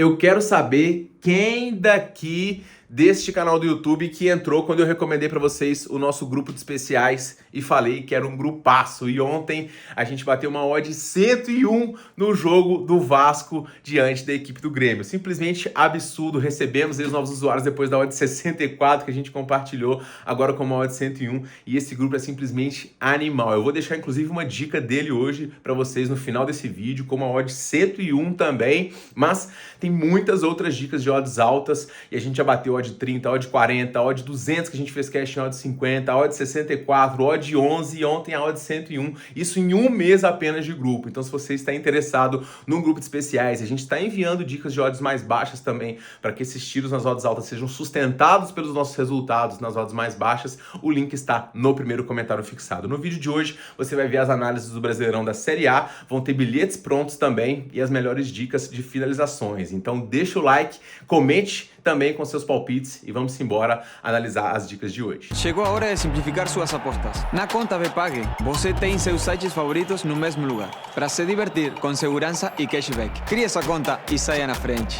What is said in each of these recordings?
Eu quero saber quem daqui deste canal do YouTube que entrou quando eu recomendei para vocês o nosso grupo de especiais e falei que era um grupaço. E ontem a gente bateu uma odd 101 no jogo do Vasco diante da equipe do Grêmio. Simplesmente absurdo. Recebemos aí os novos usuários depois da odd 64 que a gente compartilhou, agora com uma odd 101. E esse grupo é simplesmente animal. Eu vou deixar inclusive uma dica dele hoje para vocês no final desse vídeo, com uma odd 101 também. Mas tem muitas outras dicas de odds altas e a gente já bateu odd 30, odd 40, odd 200 que a gente fez cash em odd 50, odd 64, odd 11 e ontem a odd 101. Isso em um mês apenas de grupo. Então se você está interessado num grupo de especiais, a gente está enviando dicas de odds mais baixas também para que esses tiros nas odds altas sejam sustentados pelos nossos resultados nas odds mais baixas. O link está no primeiro comentário fixado. No vídeo de hoje você vai ver as análises do Brasileirão da Série A, vão ter bilhetes prontos também e as melhores dicas de finalizações. Então deixa o like, comente também com seus palpites e vamos embora analisar as dicas de hoje. Chegou a hora de simplificar suas apostas. Na conta Bpag, você tem seus sites favoritos no mesmo lugar, para se divertir com segurança e cashback. Crie essa conta e saia na frente.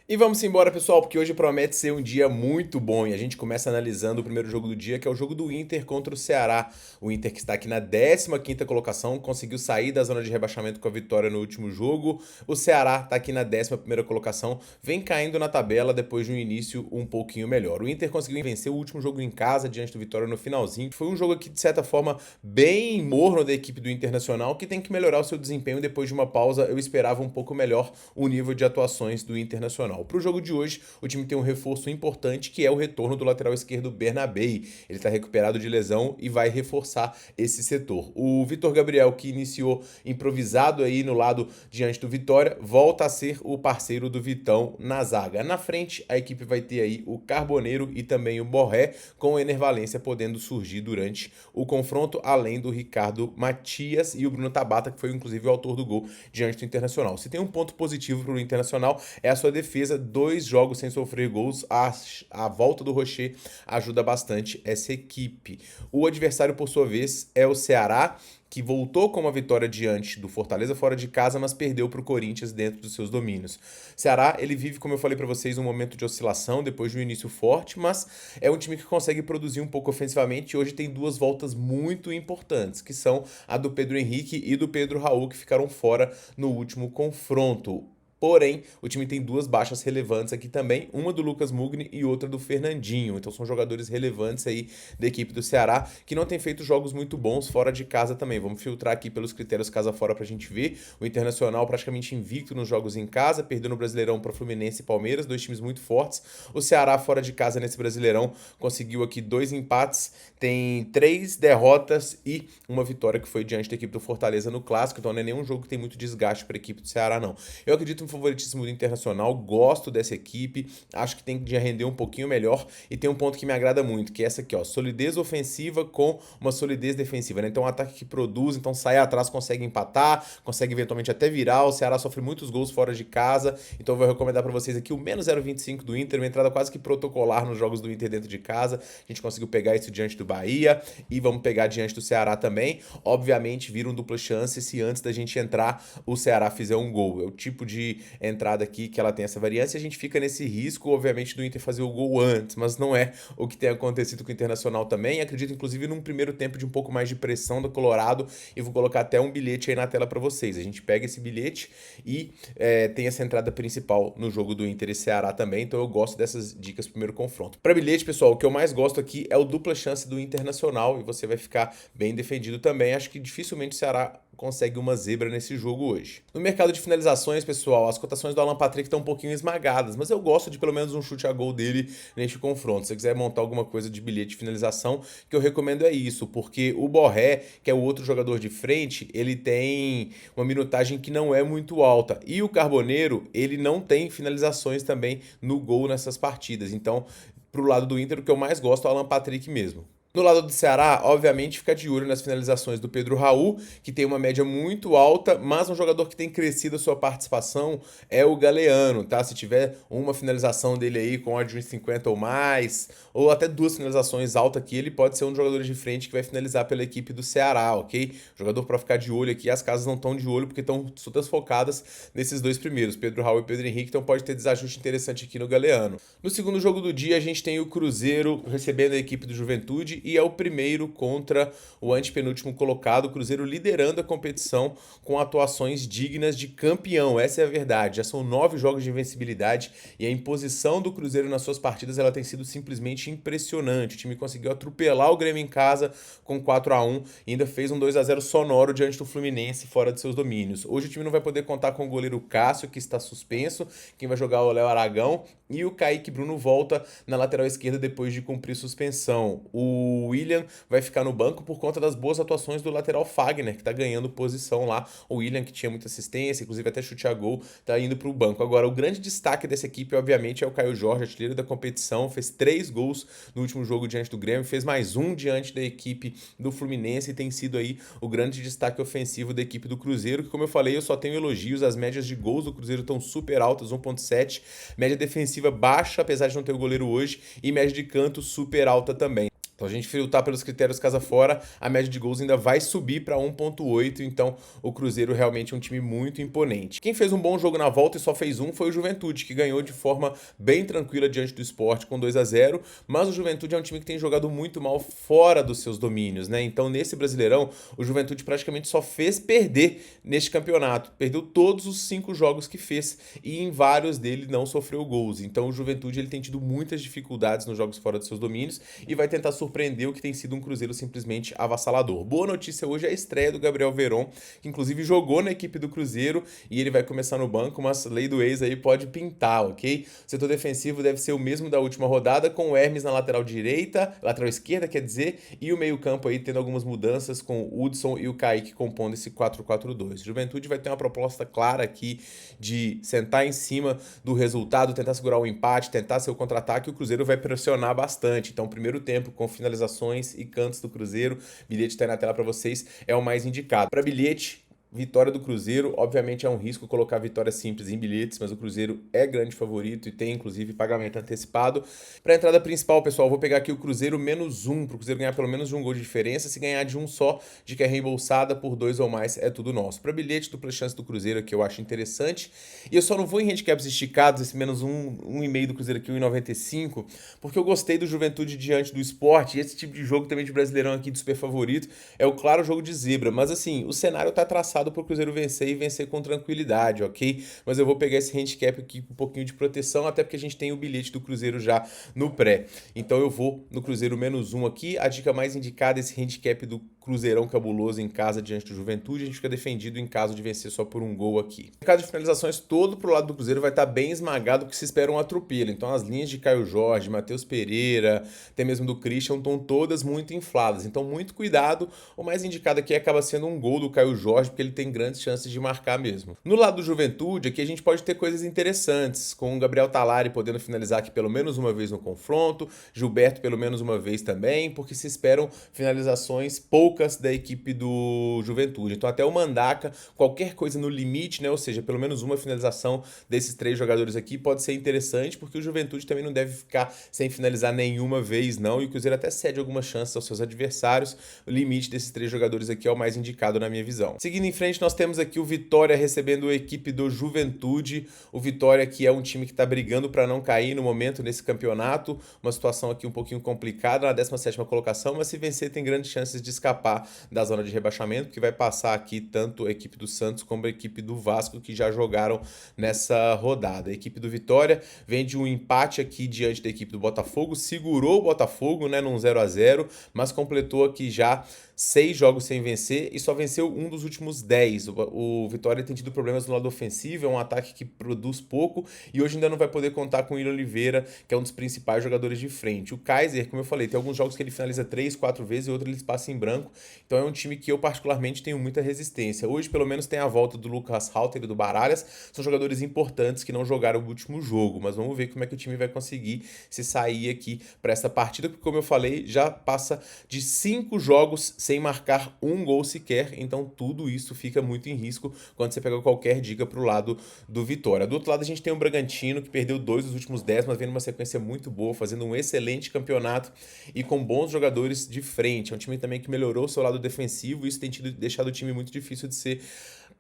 E vamos embora, pessoal, porque hoje promete ser um dia muito bom e a gente começa analisando o primeiro jogo do dia, que é o jogo do Inter contra o Ceará. O Inter que está aqui na 15ª colocação, conseguiu sair da zona de rebaixamento com a vitória no último jogo. O Ceará está aqui na 11ª colocação, vem caindo na tabela depois de um início um pouquinho melhor. O Inter conseguiu vencer o último jogo em casa diante do Vitória no finalzinho. Foi um jogo aqui, de certa forma, bem morno da equipe do Internacional, que tem que melhorar o seu desempenho depois de uma pausa. Eu esperava um pouco melhor o nível de atuações do Internacional. Para o jogo de hoje, o time tem um reforço importante, que é o retorno do lateral esquerdo Bernabei. Ele está recuperado de lesão e vai reforçar esse setor. O Vitor Gabriel, que iniciou improvisado aí no lado diante do Vitória, volta a ser o parceiro do Vitão na zaga. Na frente, a equipe vai ter aí o Carboneiro e também o Borré, com o Ener Valencia podendo surgir durante o confronto, além do Ricardo Matias e o Bruno Tabata, que foi inclusive o autor do gol diante do Internacional. Se tem um ponto positivo para o Internacional, é a sua defesa. 2 jogos sem sofrer gols, a volta do Rocher ajuda bastante essa equipe. O adversário, por sua vez, é o Ceará, que voltou com uma vitória diante do Fortaleza fora de casa, mas perdeu para o Corinthians dentro dos seus domínios. Ceará, ele vive, como eu falei para vocês, um momento de oscilação depois de um início forte, mas é um time que consegue produzir um pouco ofensivamente e hoje tem 2 voltas muito importantes, que são a do Pedro Henrique e do Pedro Raul, que ficaram fora no último confronto. Porém, o time tem 2 baixas relevantes aqui também, uma do Lucas Mugni e outra do Fernandinho. Então são jogadores relevantes aí da equipe do Ceará, que não tem feito jogos muito bons fora de casa também. Vamos filtrar aqui pelos critérios casa fora pra gente ver. O Internacional praticamente invicto nos jogos em casa, perdeu no Brasileirão para Fluminense e Palmeiras, 2 times muito fortes. O Ceará fora de casa nesse Brasileirão conseguiu aqui 2 empates, tem 3 derrotas e uma vitória que foi diante da equipe do Fortaleza no Clássico. Então não é nenhum jogo que tem muito desgaste para a equipe do Ceará, não. Eu acredito no favoritismo do Internacional, gosto dessa equipe, acho que tem que render um pouquinho melhor e tem um ponto que me agrada muito, que é essa aqui, ó, solidez ofensiva com uma solidez defensiva, né? Então um ataque que produz, então sai atrás, consegue empatar, consegue eventualmente até virar. O Ceará sofre muitos gols fora de casa, então eu vou recomendar para vocês aqui o menos 0,25 do Inter, uma entrada quase que protocolar nos jogos do Inter dentro de casa. A gente conseguiu pegar isso diante do Bahia e vamos pegar diante do Ceará também. Obviamente vira um dupla chance se antes da gente entrar o Ceará fizer um gol. É o tipo de entrada aqui que ela tem essa variância, a gente fica nesse risco, obviamente, do Inter fazer o gol antes, mas não é o que tem acontecido com o Internacional também. Acredito, inclusive, num primeiro tempo de um pouco mais de pressão do Colorado e vou colocar até um bilhete aí na tela para vocês. A gente pega esse bilhete e tem essa entrada principal no jogo do Inter e Ceará também, então eu gosto dessas dicas pro primeiro confronto. Para bilhete, pessoal, o que eu mais gosto aqui é o dupla chance do Internacional e você vai ficar bem defendido também. Acho que dificilmente o Ceará consegue uma zebra nesse jogo hoje. No mercado de finalizações, pessoal, as cotações do Alan Patrick estão um pouquinho esmagadas, mas eu gosto de pelo menos um chute a gol dele neste confronto. Se você quiser montar alguma coisa de bilhete de finalização, que eu recomendo é isso, porque o Borré, que é o outro jogador de frente, ele tem uma minutagem que não é muito alta, e o Carboneiro, ele não tem finalizações também no gol nessas partidas. Então, pro lado do Inter, o que eu mais gosto é o Alan Patrick mesmo. No lado do Ceará, obviamente, fica de olho nas finalizações do Pedro Raul, que tem uma média muito alta, mas um jogador que tem crescido a sua participação é o Galeano, tá? Se tiver uma finalização dele aí com odd de 1,50 ou mais, ou até duas finalizações altas aqui, ele pode ser um dos jogadores de frente que vai finalizar pela equipe do Ceará, ok? Jogador para ficar de olho aqui, as casas não estão de olho porque estão todas focadas nesses dois primeiros, Pedro Raul e Pedro Henrique, então pode ter desajuste interessante aqui no Galeano. No segundo jogo do dia, a gente tem o Cruzeiro recebendo a equipe do Juventude e é o primeiro contra o antepenúltimo colocado, o Cruzeiro liderando a competição com atuações dignas de campeão, essa é a verdade, já são 9 jogos de invencibilidade e a imposição do Cruzeiro nas suas partidas ela tem sido simplesmente impressionante, o time conseguiu atropelar o Grêmio em casa com 4-1 e ainda fez um 2-0 sonoro diante do Fluminense fora de seus domínios. Hoje o time não vai poder contar com o goleiro Cássio, que está suspenso, quem vai jogar é o Léo Aragão, e o Kaique Bruno volta na lateral esquerda depois de cumprir suspensão. O William vai ficar no banco por conta das boas atuações do lateral Fagner, que tá ganhando posição lá. O William, que tinha muita assistência, inclusive até chute a gol, tá indo pro banco. Agora, o grande destaque dessa equipe, obviamente, é o Caio Jorge, artilheiro da competição, fez 3 gols no último jogo diante do Grêmio, fez mais um diante da equipe do Fluminense e tem sido aí o grande destaque ofensivo da equipe do Cruzeiro, que, como eu falei, eu só tenho elogios, as médias de gols do Cruzeiro estão super altas, 1,7, média defensiva baixa, apesar de não ter o goleiro hoje, e média de canto super alta também. Então a gente filtrar pelos critérios casa fora, a média de gols ainda vai subir para 1,8, então o Cruzeiro realmente é um time muito imponente. Quem fez um bom jogo na volta e só fez um foi o Juventude, que ganhou de forma bem tranquila diante do Sport com 2-0, mas o Juventude é um time que tem jogado muito mal fora dos seus domínios, né? Então nesse Brasileirão, o Juventude praticamente só fez perder neste campeonato, perdeu todos os 5 jogos que fez e em vários dele não sofreu gols. Então o Juventude ele tem tido muitas dificuldades nos jogos fora dos seus domínios e vai tentar surpreendeu que tem sido um Cruzeiro simplesmente avassalador. Boa notícia hoje é a estreia do Gabriel Veron, que inclusive jogou na equipe do Cruzeiro e ele vai começar no banco, mas lei do ex aí pode pintar, ok? O setor defensivo deve ser o mesmo da última rodada, com o Hermes na lateral direita, lateral esquerda, quer dizer, e o meio-campo aí tendo algumas mudanças com o Hudson e o Kaique compondo esse 4-4-2. Juventude vai ter uma proposta clara aqui de sentar em cima do resultado, tentar segurar o empate, tentar ser o contra-ataque, e o Cruzeiro vai pressionar bastante. Então, primeiro tempo com finalizações e cantos do Cruzeiro, bilhete tá aí na tela para vocês, é o mais indicado. Para bilhete, vitória do Cruzeiro, obviamente é um risco colocar vitória simples em bilhetes, mas o Cruzeiro é grande favorito e tem inclusive pagamento antecipado. Para a entrada principal, pessoal, vou pegar aqui o Cruzeiro -1, para o Cruzeiro ganhar pelo menos de um gol de diferença. Se ganhar de um só, de que é reembolsada por 2 ou mais, é tudo nosso. Para bilhete, dupla chance do Cruzeiro aqui eu acho interessante. E eu só não vou em handicaps esticados, esse -1,5 do Cruzeiro aqui, 1,95, porque eu gostei do Juventude diante do Sport, e esse tipo de jogo também de Brasileirão aqui de super favorito é o claro jogo de zebra. Mas assim, o cenário tá traçado para o Cruzeiro vencer e vencer com tranquilidade, ok? Mas eu vou pegar esse handicap aqui com um pouquinho de proteção, até porque a gente tem o bilhete do Cruzeiro já no pré. Então eu vou no Cruzeiro -1 aqui. A dica mais indicada é esse handicap do Cruzeirão cabuloso em casa diante do Juventude. A gente fica defendido em caso de vencer só por um gol aqui. No caso de finalizações, todo pro lado do Cruzeiro vai estar bem esmagado, porque se espera um atropelo. Então as linhas de Caio Jorge, Matheus Pereira, até mesmo do Christian, estão todas muito infladas. Então muito cuidado. O mais indicado aqui acaba sendo um gol do Caio Jorge, porque ele tem grandes chances de marcar mesmo. No lado do Juventude, aqui a gente pode ter coisas interessantes, com o Gabriel Talari podendo finalizar aqui pelo menos uma vez no confronto, Gilberto pelo menos uma vez também, porque se esperam finalizações poucas da equipe do Juventude. Então até o Mandaca, qualquer coisa no limite, né, ou seja, pelo menos uma finalização desses 3 jogadores aqui pode ser interessante, porque o Juventude também não deve ficar sem finalizar nenhuma vez, não, e o Cruzeiro até cede algumas chances aos seus adversários. O limite desses 3 jogadores aqui é o mais indicado na minha visão. Seguindo em frente, nós temos aqui o Vitória recebendo a equipe do Juventude. O Vitória que é um time que está brigando para não cair no momento nesse campeonato, uma situação aqui um pouquinho complicada na 17ª colocação, mas se vencer tem grandes chances de escapar da zona de rebaixamento, que vai passar aqui tanto a equipe do Santos como a equipe do Vasco, que já jogaram nessa rodada. A equipe do Vitória vem de um empate aqui diante da equipe do Botafogo, segurou o Botafogo, né, num 0-0, mas completou aqui já 6 jogos sem vencer e só venceu um dos últimos 10. O Vitória tem tido problemas no lado ofensivo, é um ataque que produz pouco e hoje ainda não vai poder contar com o William Oliveira, que é um dos principais jogadores de frente. O Kaiser, como eu falei, tem alguns jogos que ele finaliza 3, 4 vezes e outros ele passa em branco, Então é um time que eu particularmente tenho muita resistência. Hoje pelo menos tem a volta do Lucas Halter e do Baralhas, são jogadores importantes que não jogaram o último jogo, mas vamos ver como é que o time vai conseguir se sair aqui para essa partida, porque como eu falei, já passa de 5 jogos sem marcar um gol sequer, então tudo isso fica muito em risco quando você pega qualquer dica pro lado do Vitória. Do outro lado a gente tem o Bragantino, que perdeu 2 dos últimos 10, mas vem numa sequência muito boa, fazendo um excelente campeonato e com bons jogadores de frente. É um time também que melhorou o seu lado defensivo e isso tem deixado o time muito difícil de ser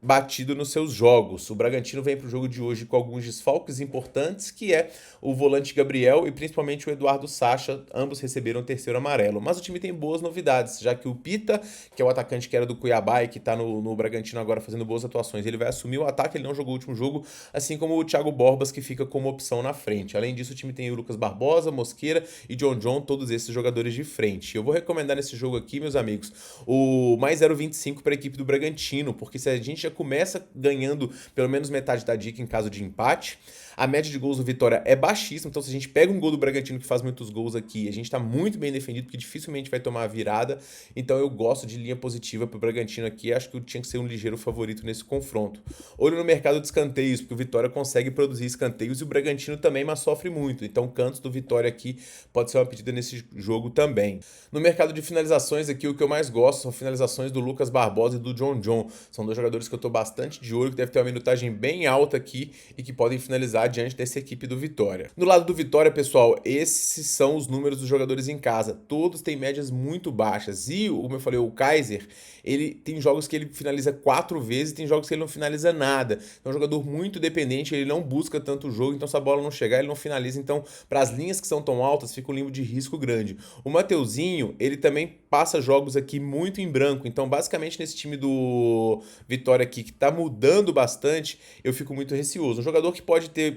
batido nos seus jogos. O Bragantino vem para o jogo de hoje com alguns desfalques importantes, que é o volante Gabriel e principalmente o Eduardo Sacha, ambos receberam o terceiro amarelo. Mas o time tem boas novidades, já que o Pita, que é o atacante que era do Cuiabá e que está no Bragantino agora fazendo boas atuações, ele vai assumir o ataque, ele não jogou o último jogo, assim como o Thiago Borbas, que fica como opção na frente. Além disso, o time tem o Lucas Barbosa, Mosqueira e John, todos esses jogadores de frente. Eu vou recomendar nesse jogo aqui, meus amigos, o mais 0,25 para a equipe do Bragantino, porque se a gente já começa ganhando pelo menos metade da dica em caso de empate, a média de gols do Vitória é baixíssima, então se a gente pega um gol do Bragantino que faz muitos gols aqui, a gente tá muito bem defendido, porque dificilmente vai tomar a virada, então eu gosto de linha positiva pro Bragantino aqui, acho que eu tinha que ser um ligeiro favorito nesse confronto. Olho no mercado de escanteios, porque o Vitória consegue produzir escanteios e o Bragantino também, mas sofre muito, então cantos do Vitória aqui pode ser uma pedida nesse jogo também. No mercado de finalizações aqui, o que eu mais gosto são finalizações do Lucas Barbosa e do John, são dois jogadores que eu tô bastante de olho, que deve ter uma minutagem bem alta aqui e que podem finalizar diante dessa equipe do Vitória. No lado do Vitória, pessoal, esses são os números dos jogadores em casa. Todos têm médias muito baixas. E, como eu falei, o Kaiser, ele tem jogos que ele finaliza 4 vezes e tem jogos que ele não finaliza nada. É um jogador muito dependente, ele não busca tanto o jogo, então se a bola não chegar, ele não finaliza. Então, para as linhas que são tão altas, fica um limbo de risco grande. O Mateuzinho, ele também passa jogos aqui muito em branco. Então, basicamente, nesse time do Vitória aqui, que tá mudando bastante, eu fico muito receoso. Um jogador que pode ter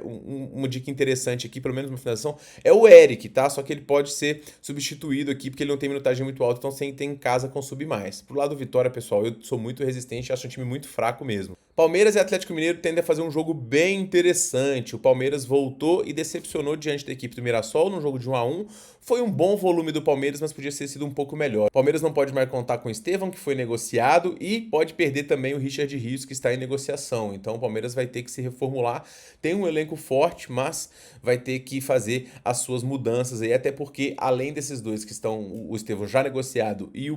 uma dica interessante aqui, pelo menos uma finalização, é o Eric, tá? Só que ele pode ser substituído aqui, porque ele não tem minutagem muito alta, então sem ter em casa consumir mais. Pro lado do Vitória, pessoal, eu sou muito resistente, acho um time muito fraco mesmo. Palmeiras e Atlético Mineiro tendem a fazer um jogo bem interessante. O Palmeiras voltou e decepcionou diante da equipe do Mirassol num jogo de 1-1. Foi um bom volume do Palmeiras, mas podia ter sido um pouco melhor. O Palmeiras não pode mais contar com o Estevão, que foi negociado, e pode perder também o Richard Rios, que está em negociação. Então o Palmeiras vai ter que se reformular. Tem um elenco forte, mas vai ter que fazer as suas mudanças aí, até porque além desses dois que estão, o Estevão já negociado e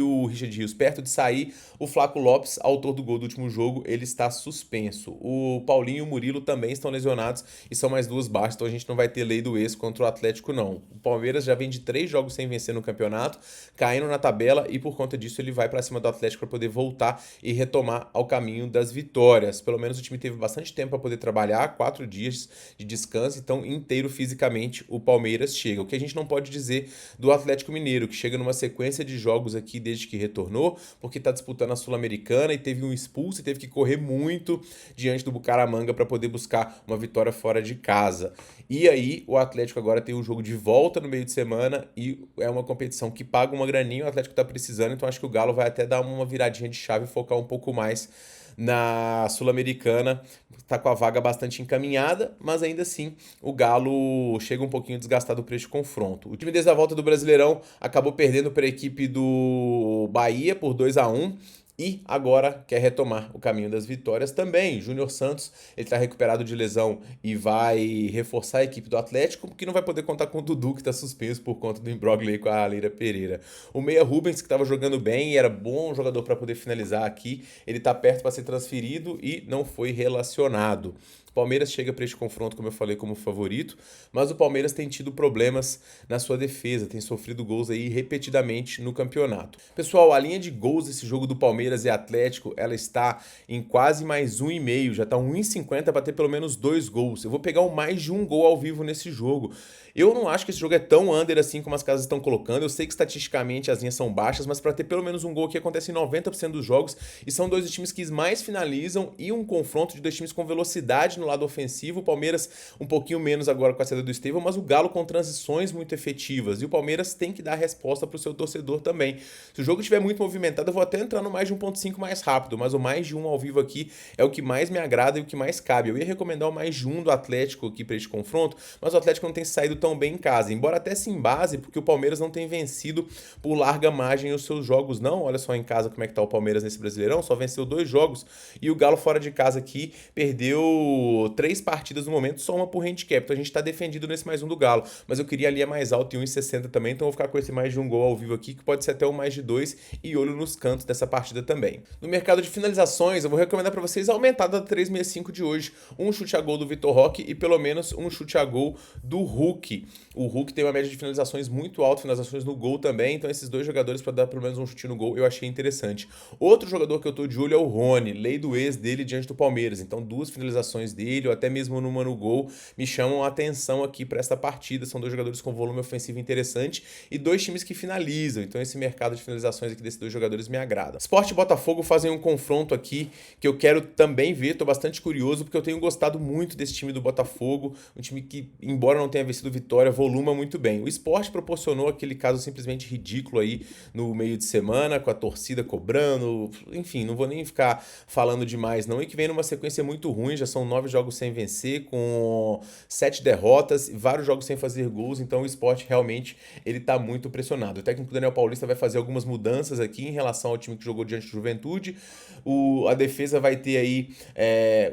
o Richard Rios perto de sair, o Flaco Lopes, autor do gol do último jogo, ele está suspenso. O Paulinho e o Murilo também estão lesionados e são mais 2 baixas, então a gente não vai ter lei do ex contra o Atlético não. O Palmeiras já vem de 3 jogos sem vencer no campeonato, caindo na tabela e por conta disso ele vai para cima do Atlético para poder voltar e retomar ao caminho das vitórias. Pelo menos o time teve bastante tempo para poder trabalhar, 4 dias de descanso, então inteiro fisicamente o Palmeiras chega. O que a gente não pode dizer do Atlético Mineiro, que chega numa sequência de jogos aqui desde que retornou, porque está disputando a Sul-Americana e teve um expulso e teve que correr muito diante do Bucaramanga para poder buscar uma vitória fora de casa. E aí o Atlético agora tem um jogo de volta no meio de semana e é uma competição que paga uma graninha, o Atlético está precisando, então acho que o Galo vai até dar uma viradinha de chave e focar um pouco mais na Sul-Americana, tá com a vaga bastante encaminhada, mas ainda assim o Galo chega um pouquinho desgastado para este confronto. O time desde a volta do Brasileirão acabou perdendo para a equipe do Bahia por 2-1 e agora quer retomar o caminho das vitórias também. Júnior Santos, ele está recuperado de lesão e vai reforçar a equipe do Atlético, porque não vai poder contar com o Dudu, que está suspenso por conta do imbróglio com a Leila Pereira. O Meia Rubens, que estava jogando bem e era bom jogador para poder finalizar aqui, ele está perto para ser transferido e não foi relacionado. O Palmeiras chega para este confronto, como eu falei, como favorito, mas o Palmeiras tem tido problemas na sua defesa, tem sofrido gols aí repetidamente no campeonato. Pessoal, a linha de gols desse jogo do Palmeiras e Atlético, ela está em quase mais 1,5, já está 1,50 para ter pelo menos 2 gols. Eu vou pegar mais de 1 gol ao vivo nesse jogo. Eu não acho que esse jogo é tão under assim como as casas estão colocando. Eu sei que estatisticamente as linhas são baixas, mas para ter pelo menos um gol que acontece em 90% dos jogos, e são dois dos times que mais finalizam e um confronto de dois times com velocidade no lado ofensivo, o Palmeiras um pouquinho menos agora com a saída do Estevão, mas o Galo com transições muito efetivas, e o Palmeiras tem que dar resposta pro seu torcedor também. Se o jogo estiver muito movimentado, eu vou até entrar no mais de 1.5 mais rápido, mas o mais de 1 ao vivo aqui é o que mais me agrada e o que mais cabe. Eu ia recomendar o mais de 1 do Atlético aqui para este confronto, mas o Atlético não tem saído tão bem em casa, embora até se embase, porque o Palmeiras não tem vencido por larga margem os seus jogos não. Olha só em casa como é que tá o Palmeiras nesse Brasileirão, só venceu 2 jogos, e o Galo fora de casa aqui perdeu 3 partidas no momento, só uma por handicap, então a gente tá defendido nesse mais 1 do Galo, mas eu queria a linha mais alta em 1,60 também, então eu vou ficar com esse mais de 1 gol ao vivo aqui, que pode ser até o mais de 2, e olho nos cantos dessa partida também. No mercado de finalizações, eu vou recomendar para vocês a aumentada da 365 de hoje, um chute a gol do Vitor Roque e pelo menos um chute a gol do Hulk. O Hulk tem uma média de finalizações muito alta, finalizações no gol também, então esses dois jogadores para dar pelo menos um chute no gol eu achei interessante. Outro jogador que eu tô de olho é o Rony, lei do ex dele diante do Palmeiras, então 2 finalizações dele, ou até mesmo numa no gol, me chamam a atenção aqui para esta partida. São 2 jogadores com volume ofensivo interessante e 2 times que finalizam, então esse mercado de finalizações aqui desses 2 jogadores me agrada. Sport e Botafogo fazem um confronto aqui que eu quero também ver, tô bastante curioso porque eu tenho gostado muito desse time do Botafogo, um time que, embora não tenha vencido Vitória, voluma muito bem. O Sport proporcionou aquele caso simplesmente ridículo aí no meio de semana, com a torcida cobrando, enfim, não vou nem ficar falando demais não, e que vem numa sequência muito ruim, já são 9 jogos sem vencer, com 7 derrotas, vários jogos sem fazer gols, então o Sport realmente ele tá muito pressionado. O técnico Daniel Paulista vai fazer algumas mudanças aqui em relação ao time que jogou diante do Juventude. A defesa vai ter aí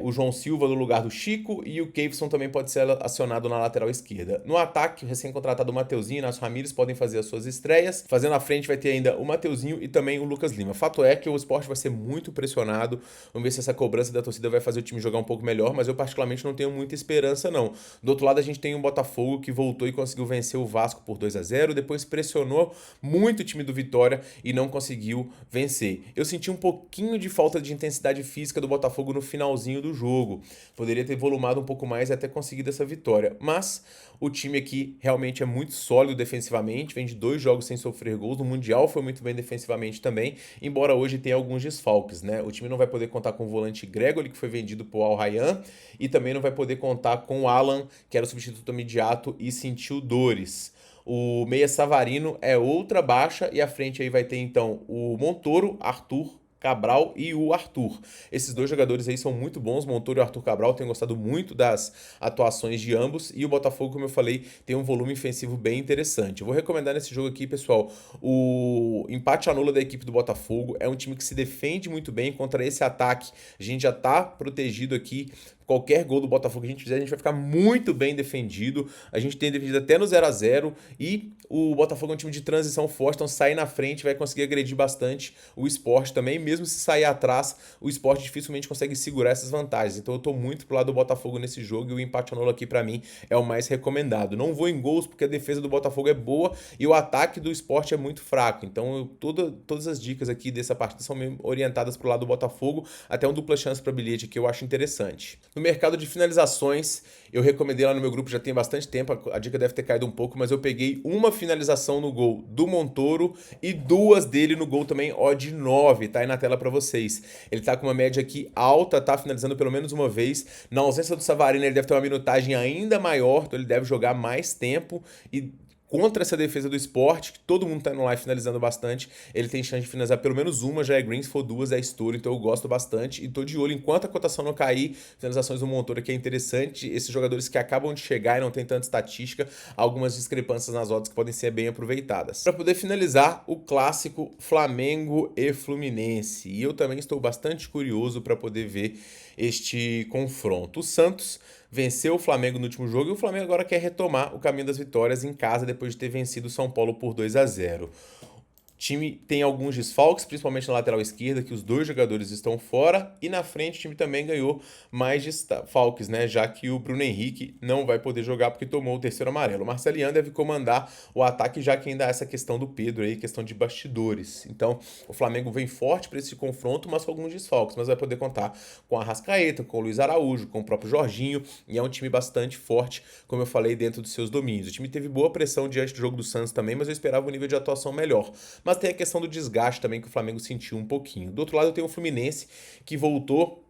o João Silva no lugar do Chico, e o Keivson também pode ser acionado na lateral esquerda. No ataque, o recém-contratado Mateuzinho e Inácio Ramírez podem fazer as suas estreias. Fazendo à frente vai ter ainda o Mateuzinho e também o Lucas Lima. Fato é que o Sport vai ser muito pressionado. Vamos ver se essa cobrança da torcida vai fazer o time jogar um pouco melhor, mas eu particularmente não tenho muita esperança não. Do outro lado a gente tem o Botafogo que voltou e conseguiu vencer o Vasco por 2-0, depois pressionou muito o time do Vitória e não conseguiu vencer. Eu senti um pouquinho de falta de intensidade física do Botafogo no finalzinho do jogo. Poderia ter volumado um pouco mais e até conseguido essa vitória, mas o time aqui realmente é muito sólido defensivamente, vem de 2 jogos sem sofrer gols, no Mundial foi muito bem defensivamente também, embora hoje tenha alguns desfalques, né? O time não vai poder contar com o volante Gregory, que foi vendido pro Al Rayyan, e também não vai poder contar com o Alan, que era o substituto imediato e sentiu dores. O meia Savarino é outra baixa, e à frente aí vai ter então o Montoro, Arthur, Cabral e o Arthur. Esses 2 jogadores aí são muito bons, Montoro e o Arthur Cabral, tenho gostado muito das atuações de ambos, e o Botafogo, como eu falei, tem um volume ofensivo bem interessante. Eu vou recomendar nesse jogo aqui, pessoal, o empate anula da equipe do Botafogo. É um time que se defende muito bem contra esse ataque, a gente já tá protegido aqui. Qualquer gol do Botafogo que a gente fizer, a gente vai ficar muito bem defendido. A gente tem defendido até no 0-0, e o Botafogo é um time de transição forte, então sair na frente vai conseguir agredir bastante o Sport também. Mesmo se sair atrás, o Sport dificilmente consegue segurar essas vantagens. Então eu tô muito pro lado do Botafogo nesse jogo, e o empate anula aqui pra mim é o mais recomendado. Não vou em gols porque a defesa do Botafogo é boa e o ataque do Sport é muito fraco. Então todas as dicas aqui dessa partida são meio orientadas pro lado do Botafogo, até um dupla chance para bilhete que eu acho interessante. No mercado de finalizações, eu recomendei lá no meu grupo já tem bastante tempo, a dica deve ter caído um pouco, mas eu peguei uma finalização no gol do Montoro e 2 dele no gol também, odd 9, tá aí na tela pra vocês. Ele tá com uma média aqui alta, tá finalizando pelo menos uma vez. Na ausência do Savarino, ele deve ter uma minutagem ainda maior, então ele deve jogar mais tempo, e contra essa defesa do Sport, que todo mundo tá indo lá e finalizando bastante, ele tem chance de finalizar pelo menos uma, já é green, se for 2 é estouro, então eu gosto bastante e tô de olho enquanto a cotação não cair. Finalizações do Montoro aqui é interessante, esses jogadores que acabam de chegar e não tem tanta estatística, algumas discrepâncias nas odds que podem ser bem aproveitadas. Para poder finalizar, o clássico Flamengo e Fluminense, e eu também estou bastante curioso para poder ver este confronto. O Santos venceu o Flamengo no último jogo e o Flamengo agora quer retomar o caminho das vitórias em casa depois de ter vencido o São Paulo por 2-0. O time tem alguns desfalques, principalmente na lateral esquerda, que os 2 jogadores estão fora, e na frente o time também ganhou mais desfalques, né? Já que o Bruno Henrique não vai poder jogar porque tomou o 3º amarelo. O Marcelian deve comandar o ataque, já que ainda há essa questão do Pedro aí, questão de bastidores. Então, o Flamengo vem forte para esse confronto, mas com alguns desfalques, mas vai poder contar com a Arrascaeta, com o Luiz Araújo, com o próprio Jorginho, e é um time bastante forte, como eu falei, dentro dos seus domínios. O time teve boa pressão diante do jogo do Santos também, mas eu esperava um nível de atuação melhor. Mas tem a questão do desgaste também que o Flamengo sentiu um pouquinho. Do outro lado eu tenho o Fluminense, que voltou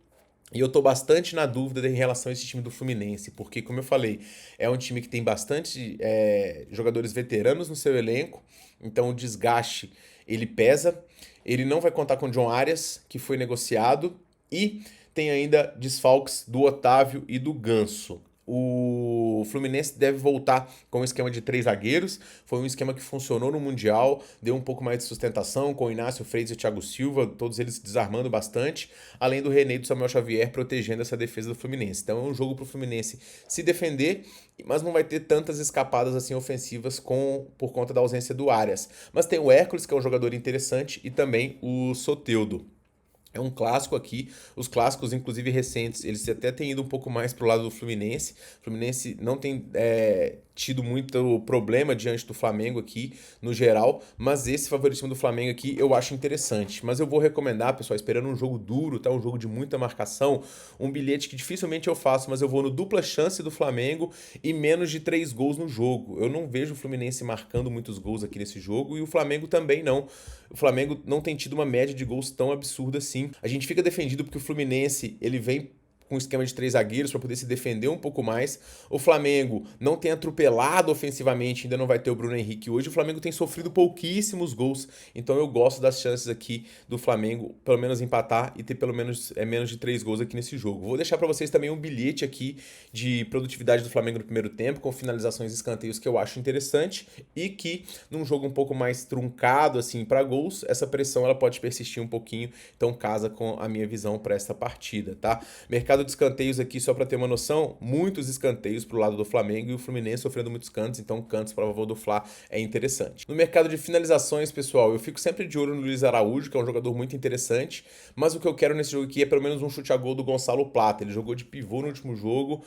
E eu tô bastante na dúvida em relação a esse time do Fluminense, porque, como eu falei, é um time que tem bastante jogadores veteranos no seu elenco, então o desgaste ele pesa. Ele não vai contar com o John Arias, que foi negociado, e tem ainda desfalques do Otávio e do Ganso. O Fluminense deve voltar com um esquema de 3 zagueiros. Foi um esquema que funcionou no Mundial, deu um pouco mais de sustentação com o Inácio Freitas e o Thiago Silva, todos eles desarmando bastante, além do René e do Samuel Xavier protegendo essa defesa do Fluminense. Então é um jogo para o Fluminense se defender, mas não vai ter tantas escapadas assim ofensivas por conta da ausência do Arias. Mas tem o Hércules, que é um jogador interessante, e também o Soteldo. É um clássico aqui. Os clássicos, inclusive recentes, eles até têm ido um pouco mais pro lado do Fluminense. O Fluminense não tem tido muito problema diante do Flamengo aqui, no geral. Mas esse favoritismo do Flamengo aqui eu acho interessante. Mas eu vou recomendar, pessoal, esperando um jogo duro, tá? Um jogo de muita marcação. Um bilhete que dificilmente eu faço, mas eu vou no dupla chance do Flamengo e menos de 3 gols no jogo. Eu não vejo o Fluminense marcando muitos gols aqui nesse jogo e o Flamengo também não. O Flamengo não tem tido uma média de gols tão absurda assim. A gente fica defendido porque o Fluminense, ele vem com um esquema de 3 zagueiros para poder se defender um pouco mais. O Flamengo não tem atropelado ofensivamente, ainda não vai ter o Bruno Henrique hoje. O Flamengo tem sofrido pouquíssimos gols, então eu gosto das chances aqui do Flamengo, pelo menos empatar e ter pelo menos menos de 3 gols aqui nesse jogo. Vou deixar para vocês também um bilhete aqui de produtividade do Flamengo no primeiro tempo, com finalizações e escanteios que eu acho interessante e que num jogo um pouco mais truncado assim para gols, essa pressão ela pode persistir um pouquinho, então casa com a minha visão para essa partida, tá? Mercado de escanteios aqui, só para ter uma noção, muitos escanteios pro lado do Flamengo e o Fluminense sofrendo muitos cantos, então cantos para favor do Fla é interessante. No mercado de finalizações, pessoal, eu fico sempre de olho no Luiz Araújo, que é um jogador muito interessante, mas o que eu quero nesse jogo aqui é pelo menos um chute a gol do Gonçalo Plata. Ele jogou de pivô no último jogo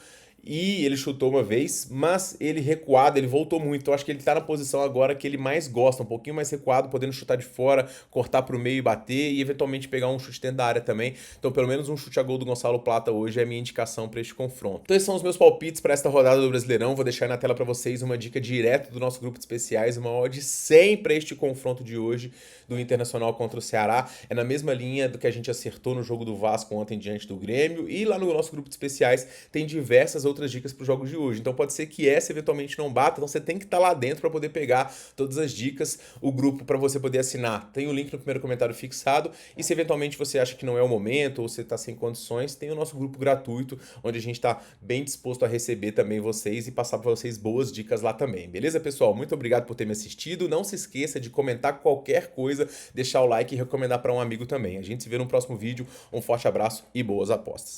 e ele chutou uma vez, mas ele recuado, ele voltou muito. Eu acho que ele tá na posição agora que ele mais gosta, um pouquinho mais recuado, podendo chutar de fora, cortar pro meio e bater e eventualmente pegar um chute dentro da área também. Então, pelo menos um chute a gol do Gonçalo Plata hoje é a minha indicação para este confronto. Então, esses são os meus palpites para esta rodada do Brasileirão. Vou deixar aí na tela para vocês uma dica direto do nosso grupo de especiais, uma odd 100 para este confronto de hoje do Internacional contra o Ceará. É na mesma linha do que a gente acertou no jogo do Vasco ontem diante do Grêmio, e lá no nosso grupo de especiais tem diversas outras dicas para os jogos de hoje. Então pode ser que essa eventualmente não bata, então você tem que estar lá dentro para poder pegar todas as dicas. O grupo para você poder assinar tem o link no primeiro comentário fixado, e se eventualmente você acha que não é o momento ou você está sem condições, tem o nosso grupo gratuito, onde a gente está bem disposto a receber também vocês e passar para vocês boas dicas lá também. Beleza, pessoal? Muito obrigado por ter me assistido. Não se esqueça de comentar qualquer coisa, deixar o like e recomendar para um amigo também. A gente se vê no próximo vídeo. Um forte abraço e boas apostas.